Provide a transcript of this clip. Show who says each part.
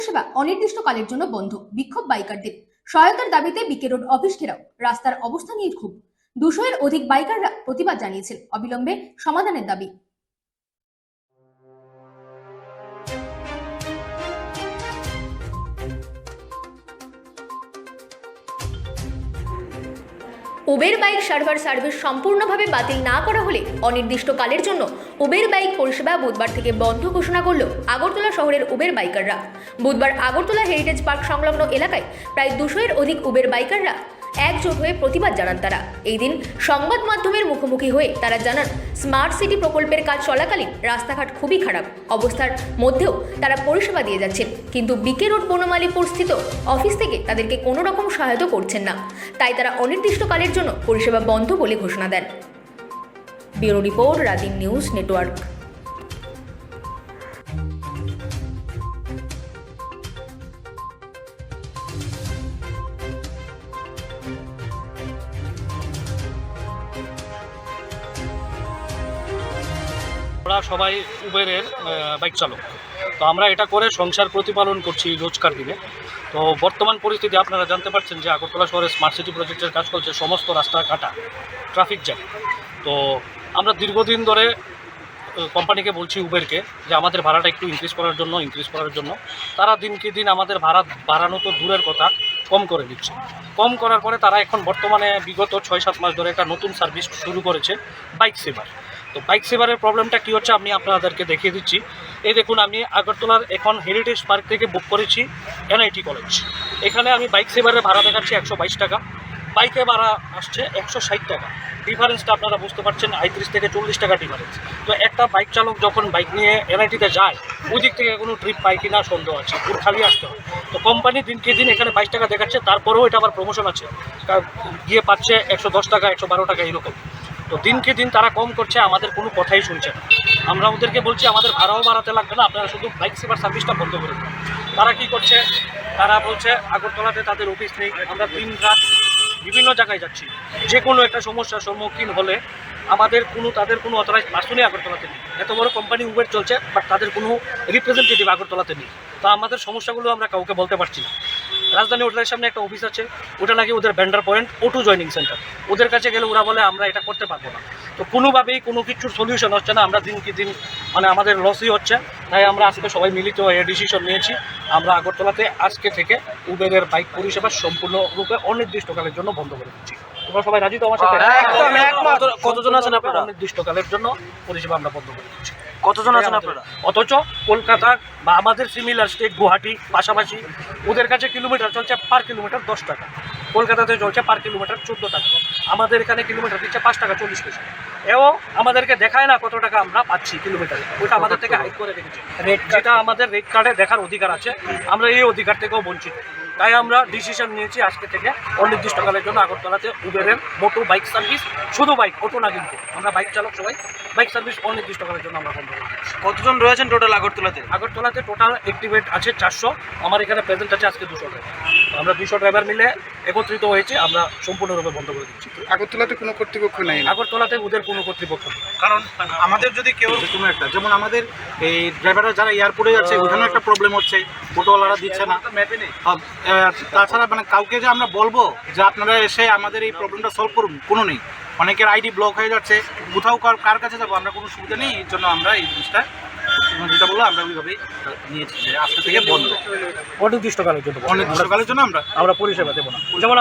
Speaker 1: পরিষেবা অনির্দিষ্টকালের জন্য বন্ধ। বিক্ষোভ বাইকারদের। সহায়তার দাবিতে বিকে রোড অফিস ঘেরাও। রাস্তার অবস্থা নিয়ে ক্ষোভ। 200-এর অধিক বাইকাররা প্রতিবাদ জানিয়েছেন। অবিলম্বে সমাধানের দাবি। উবের বাইক সার্ভার সার্ভিস সম্পূর্ণভাবে বাতিল না করা হলে অনির্দিষ্টকালের জন্য উবের বাইক পরিষেবা বুধবার থেকে বন্ধ ঘোষণা করল আগরতলা শহরের উবের বাইকাররা। বুধবার আগরতলা হেরিটেজ পার্ক সংলগ্ন এলাকায় প্রায় 200-এর অধিক উবের বাইকাররা একজোট হয়ে প্রতিবাদ জানান তারা। এই দিন সংবাদ মাধ্যমের মুখোমুখি হয়ে তারা জানান, স্মার্ট সিটি প্রকল্পের কাজ চলাকালীন রাস্তাঘাট খুবই খারাপ অবস্থার মধ্যেও তারা পরিষেবা দিয়ে যাচ্ছেন, কিন্তু বিকে রোড বনমালীপুর স্থিত অফিস থেকে তাদেরকে কোনো রকম সহায়তা করছেন না। তাই তারা অনির্দিষ্টকালের জন্য পরিষেবা বন্ধ বলে ঘোষণা দেন। ব্যুরো রিপোর্ট, রাদিন নিউজ নেটওয়ার্ক।
Speaker 2: আমরা সবাই উবেরের বাইক চালক, তো আমরা এটা করে সংসার প্রতিপালন করছি রোজকার দিনে। তো বর্তমান পরিস্থিতি আপনারা জানতে পারছেন যে আগরতলা শহরে স্মার্ট সিটি প্রজেক্টের কাজ চলছে, সমস্ত রাস্তা কাটা, ট্রাফিক জ্যাম। তো আমরা দীর্ঘদিন ধরে কোম্পানিকে বলছি, উবেরকে, যে আমাদের ভাড়াটা একটু ইনক্রিজ করার জন্য। তারা দিনকে দিন আমাদের ভাড়া বাড়ানো তো দূরের কথা, কম করে দিচ্ছে। কম করার পরে তারা এখন বর্তমানে বিগত 6-7 মাস ধরে একটা নতুন সার্ভিস শুরু করেছে, বাইক সেভার। তো বাইক সেভারের প্রবলেমটা কী হচ্ছে আমি আপনাদেরকে দেখিয়ে দিচ্ছি। এই দেখুন, আমি আগরতলার এখন হেরিটেজ পার্ক থেকে বুক করেছি NIT কলেজ। এখানে আমি বাইক সেভারের ভাড়া দেখাচ্ছি 122 টাকা, বাইকে ভাড়া আসছে 160 টাকা। ডিফারেন্সটা আপনারা বুঝতে পারছেন, 35 থেকে 40 টাকা ডিফারেন্স। তো একটা বাইক চালক যখন বাইক নিয়ে NIT-তে যায়, ওই দিক থেকে কোনো ট্রিপ পায় কিনা সন্দেহ আছে, দূর খালি আসতে হয়। তো কোম্পানি দিনকে দিন এখানে 22 টাকা দেখাচ্ছে, তারপরেও এটা আবার প্রমোশন আছে, গিয়ে পাচ্ছে 110 টাকা, 112 টাকা এরকম। তো দিনকে দিন তারা কম করছে, আমাদের কোনো কথাই শুনছে না। আমরা ওদেরকে বলছি আমাদের ভাড়াও বাড়াতে লাগবে না, আপনারা শুধু বাইক সেভার সার্ভিসটা বন্ধ করে দেন। তারা কি করছে, তারা বলছে আগরতলাতে তাদের অফিস নেই। আমরা দিন রাত বিভিন্ন জায়গায় যাচ্ছি, যে কোনো একটা সমস্যার সম্মুখীন হলে তাদের কোনো অথরাইজ পার্সনই আগরতলাতে নেই। এত বড় কোম্পানি উবের চলছে, বাট তাদের কোনো রিপ্রেজেন্টেটিভ আগরতলাতে নেই। তা আমাদের সমস্যাগুলো আমরা কাউকে বলতে পারছি না। রাজধানী হোটেলের সামনে একটা অফিস আছে, ওটা নাকি ওদের vendor point, O2 joining centre. ওদের কাছে গেলে ওরা বলে আমরা এটা করতে পারবো না। তো কোনোভাবেই কোনো কিছুর সলিউশন হচ্ছে না। আমরা দিনকে দিন আমাদের লসই হচ্ছে। তাই আমরা আজকে সবাই মিলিত হয়ে ডিসিশন নিয়েছি, আমরা আগরতলাতে আজকে থেকে উবেরের বাইক পরিষেবা সম্পূর্ণরূপে অনির্দিষ্টকালের জন্য বন্ধ করে দিচ্ছি। তোমরা সবাই রাজি তো আমার সাথে?
Speaker 3: কতজন আছেন আপনারা?
Speaker 2: অনির্দিষ্টকালের জন্য পরিষেবা আমরা বন্ধ করে দিচ্ছি।
Speaker 3: কতজন আছেন আপনারা?
Speaker 2: অথচ কলকাতা বা আমাদের সিমিলার স্টেট গুয়াহাটি পাশাপাশি, ওদের কাছে কিলোমিটার চলছে পার কিলোমিটার 10 টাকা, কলকাতাতে চলছে পার কিলোমিটার 14 টাকা, আমাদের এখানে কিলোমিটার দিচ্ছে 5 টাকা 40 পয়সা। এও আমাদেরকে দেখায় না কত টাকা আমরা পাচ্ছি কিলোমিটারে, ওইটা আমাদের থেকে হাইড করে রেখেছে। যেটা আমাদের রেট কার্ডে দেখার অধিকার আছে, আমরা এই অধিকার থেকেও বঞ্চিত। তাই আমরা ডিসিশন নিয়েছি আজকে থেকে অনির্দিষ্টকালের জন্য আগরতলাতে উবেরের মোটো বাইক সার্ভিস, শুধু বাইক, অটো না কিন্তু, আমরা বাইক চালক সবাই বাইক সার্ভিস অনির্দিষ্টকালের জন্য আমরা বন্ধ করে দিচ্ছি।
Speaker 3: কতজন রয়েছেন টোটাল আগরতলাতে?
Speaker 2: আগরতলাতে টোটাল অ্যাক্টিভেট আছে 400, আমার এখানে প্রেজেন্ট আছে আজকে 200 ড্রাইভার। আমরা 200 ড্রাইভার মিলে একত্রিত হয়েছে, আমরা সম্পূর্ণরূপে বন্ধ করে দিচ্ছি।
Speaker 4: আগরতলাতে কোনো কর্তৃপক্ষ নেই?
Speaker 2: আগরতলাতে ওদের কোনো কর্তৃপক্ষ নেই।
Speaker 4: কারণ আমাদের যদি কেউ কোনো একটা, যেমন আমাদের এই ড্রাইভাররা যারা এয়ারপোর্টে যাচ্ছে, ওখানেও একটা প্রবলেম হচ্ছে, অটোওয়ালারা দিচ্ছে না। তাছাড়া কাউকে যে আমরা বলবো যে আপনারা এসে আমাদের এই প্রবলেমটা সলভ করুন, কোনো নেই। অনেকের আইডি ব্লক হয়ে যাচ্ছে, কোথাও কার কাছে যাবো, আমরা কোনো সুবিধা নেই। এর জন্য আমরা এই জিনিসটা যেটা বললো আমরা ওইভাবেই নিয়েছি যে আজকে থেকে বন্ধ,
Speaker 2: অনির্দিষ্টকালের জন্য
Speaker 4: অনির্দিষ্টকালের জন্য আমরা
Speaker 2: পরিষেবা দেবো না। যেমন